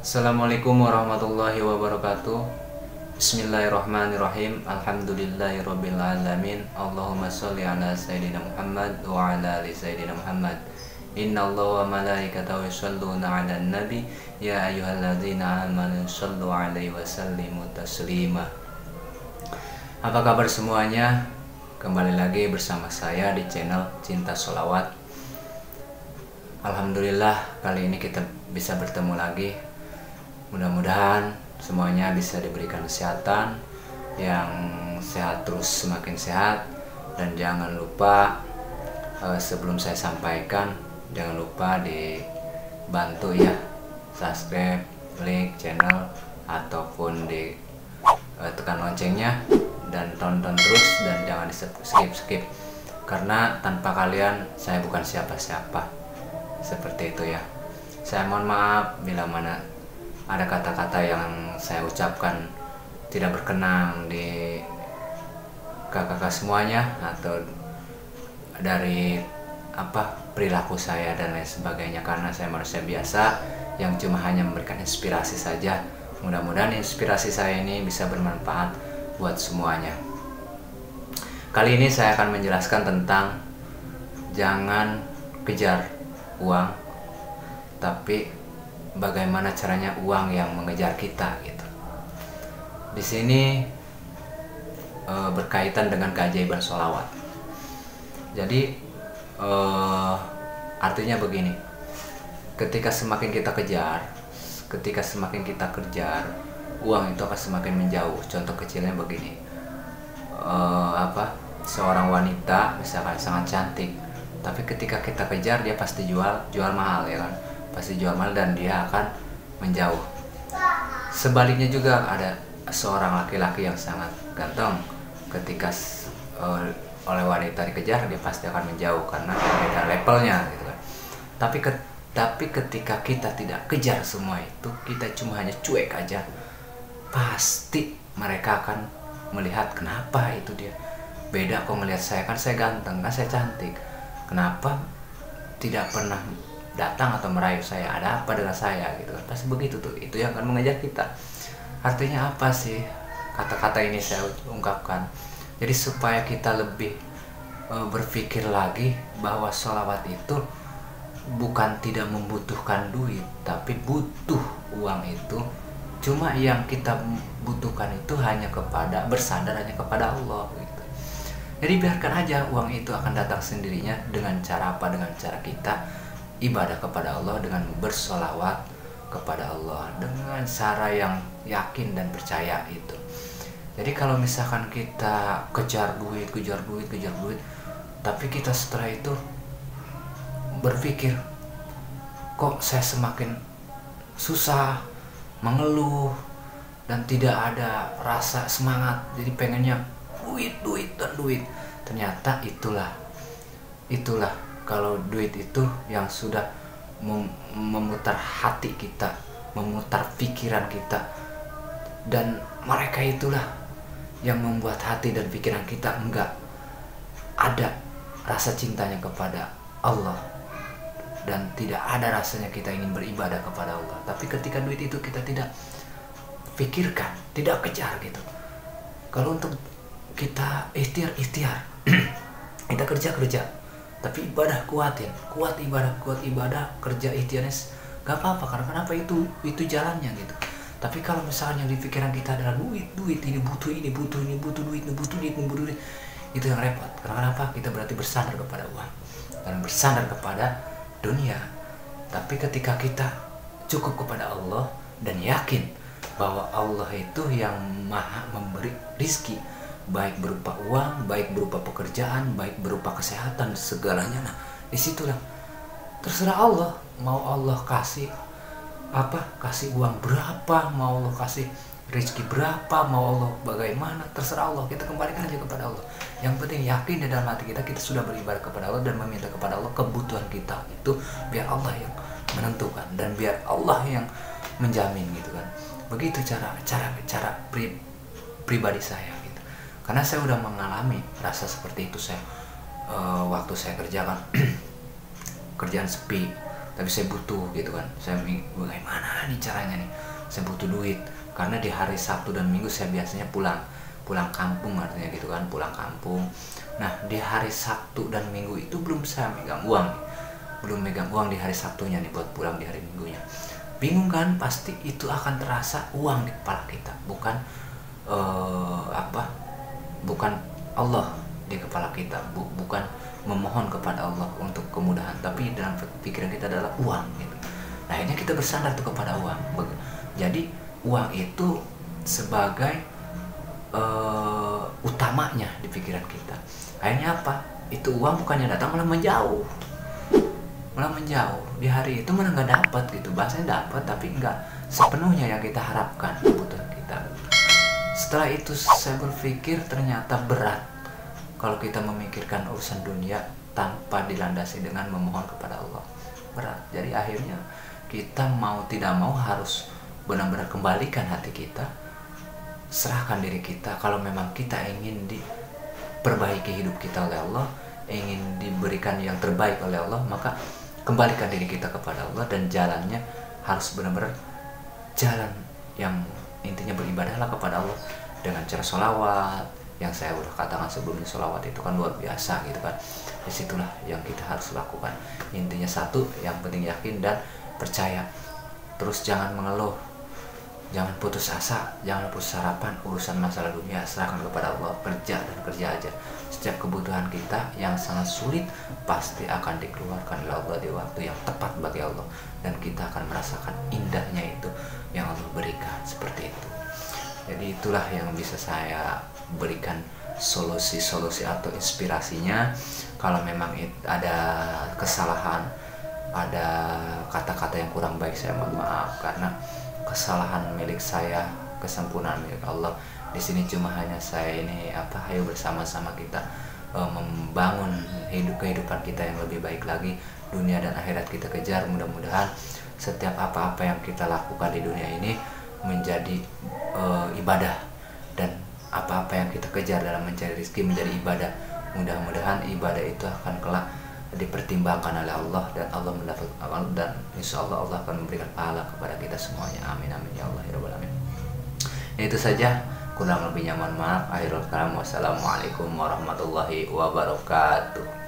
Assalamualaikum warahmatullahi wabarakatuh. Bismillahirrahmanirrahim. Alhamdulillahirabbil alamin. Allahumma sholli ala sayyidina Muhammad wa ala ali sayyidina Muhammad. Innallaha wa malaikatahu yusholluna 'alan nabi ya ayyuhalladzina amanu shollu 'alaihi wa sallimu taslima. Apa kabar semuanya? Kembali lagi bersama saya di channel Cinta Sholawat. Alhamdulillah kali ini kita bisa bertemu lagi. Mudah-mudahan semuanya bisa diberikan kesehatan yang sehat, terus semakin sehat. Dan jangan lupa sebelum saya sampaikan, jangan lupa dibantu ya, subscribe, like channel, ataupun di tekan loncengnya dan tonton terus, dan jangan di skip karena tanpa kalian saya bukan siapa-siapa. Seperti itu ya. Saya mohon maaf bila mana ada kata-kata yang saya ucapkan tidak berkenan di kakak-kakak semuanya, atau dari perilaku saya dan lain sebagainya, karena saya manusia biasa yang cuma hanya memberikan inspirasi saja. Mudah-mudahan inspirasi saya ini bisa bermanfaat buat semuanya. Kali ini saya akan menjelaskan tentang jangan kejar uang, tapi bagaimana caranya uang yang mengejar kita gitu. Di sini berkaitan dengan keajaiban sholawat. Jadi artinya begini, ketika semakin kita kejar, uang itu akan semakin menjauh. Contoh kecilnya begini, seorang wanita misalkan sangat cantik, tapi ketika kita kejar dia pasti jual mahal ya kan, pasti jual mahal dan dia akan menjauh. Sebaliknya juga ada seorang laki-laki yang sangat ganteng, ketika oleh wanita dikejar dia pasti akan menjauh karena beda levelnya gitu kan. Tapi ketika kita tidak kejar semua itu, kita cuma hanya cuek aja, pasti mereka akan melihat kenapa itu dia beda kok melihat saya, kan saya ganteng, kan saya cantik, kenapa tidak pernah datang atau merayu saya, ada apa dengan saya gitu kan. Pasti begitu tuh, itu yang akan mengejar kita. Artinya apa sih kata-kata ini saya ungkapkan? Jadi supaya kita lebih berpikir lagi bahwa sholawat itu bukan tidak membutuhkan duit, tapi butuh uang itu. Cuma yang kita butuhkan itu hanya bersandar hanya kepada Allah gitu. Jadi biarkan aja uang itu akan datang sendirinya. Dengan cara apa? Dengan cara kita ibadah kepada Allah, dengan bersolawat kepada Allah, dengan cara yang yakin dan percaya itu. Jadi kalau misalkan kita kejar duit, tapi kita setelah itu berpikir, kok saya semakin susah, mengeluh, dan tidak ada rasa semangat, jadi pengennya duit. Ternyata itulah kalau duit itu yang sudah memutar hati kita, memutar pikiran kita, dan mereka itulah yang membuat hati dan pikiran kita enggak ada rasa cintanya kepada Allah, dan tidak ada rasanya kita ingin beribadah kepada Allah. Tapi ketika duit itu kita tidak pikirkan, tidak kejar gitu. Kalau untuk kita ikhtiar kita kerja, tapi ibadah kuat ibadah, kerja ikhtiarnya gak apa-apa, karena kenapa, itu jalannya gitu. Tapi kalau misalnya yang di pikiran kita adalah duit, ini butuh duit, itu yang repot. Karena kenapa? Kita berarti bersandar kepada uang dan bersandar kepada dunia. Tapi ketika kita cukup kepada Allah dan yakin bahwa Allah itu yang maha memberi rizki, baik berupa uang, baik berupa pekerjaan, baik berupa kesehatan, segalanya. Nah, disitulah terserah Allah, mau Allah kasih uang berapa, mau Allah kasih rezeki berapa, mau Allah bagaimana, terserah Allah. Kita kembalikan aja kepada Allah. Yang penting yakin di dalam hati kita sudah beribadah kepada Allah dan meminta kepada Allah kebutuhan kita itu, biar Allah yang menentukan dan biar Allah yang menjamin gitu kan. Begitu cara pribadi saya gitu. Karena saya udah mengalami rasa seperti itu. Waktu saya kerjakan kerjaan sepi, tapi saya butuh gitu kan. Saya bagaimana nih caranya nih, saya butuh duit karena di hari Sabtu dan Minggu saya biasanya pulang kampung, artinya gitu kan, pulang kampung. Nah di hari Sabtu dan Minggu itu belum saya megang uang nih. Belum megang uang di hari Sabtunya nih buat pulang di hari Minggunya. Bingung kan, pasti itu akan terasa uang di kepala kita, bukan bukan Allah di kepala kita, bukan memohon kepada Allah untuk kemudahan, tapi dalam pikiran kita adalah uang gitu. Nah akhirnya kita bersandar tuh kepada uang. Jadi uang itu sebagai utamanya di pikiran kita. Akhirnya apa? Itu uang bukannya datang malah menjauh. Di hari itu malah nggak dapat gitu. Bahasanya dapat tapi nggak sepenuhnya yang kita harapkan kebutuhan kita. Setelah itu saya berpikir ternyata berat kalau kita memikirkan urusan dunia tanpa dilandasi dengan memohon kepada Allah. Berat. Jadi akhirnya kita mau tidak mau harus benar-benar kembalikan hati kita, serahkan diri kita. Kalau memang kita ingin diperbaiki hidup kita oleh Allah, ingin diberikan yang terbaik oleh Allah, maka kembalikan diri kita kepada Allah, dan jalannya harus benar-benar jalan yang intinya beribadahlah kepada Allah dengan cara sholawat, yang saya udah katakan sebelumnya. Sholawat itu kan luar biasa gitu kan. Disitulah yang kita harus lakukan. Intinya satu, yang penting yakin dan percaya. Terus jangan mengeluh, jangan putus asa, jangan putus harapan. Urusan masalah dunia serahkan kepada Allah, kerja dan kerja aja. Setiap kebutuhan kita yang sangat sulit pasti akan dikeluarkan oleh Allah di waktu yang tepat bagi Allah, dan kita akan merasakan indahnya itu yang Allah berikan, seperti itu. Jadi itulah yang bisa saya berikan solusi-solusi atau inspirasinya. Kalau memang ada kesalahan, ada kata-kata yang kurang baik, saya mohon maaf, karena kesalahan milik saya, kesempurnaan milik Allah. Di sini cuma hanya saya ini ayo bersama-sama kita membangun kehidupan kita yang lebih baik lagi. Dunia dan akhirat kita kejar. Mudah-mudahan setiap apa-apa yang kita lakukan di dunia ini menjadi ibadah, dan apa-apa yang kita kejar dalam mencari rezeki menjadi ibadah. Mudah-mudahan ibadah itu akan kelak dipertimbangkan oleh Allah, dan Allah mendapat amal, dan insya Allah Allah akan memberikan pahala kepada kita semuanya. Amin amin ya Allah ya Rabbal alamin. Itu saja, kurang lebihnya mohon maaf. Akhirul kalam, wassalamualaikum warahmatullahi wabarakatuh.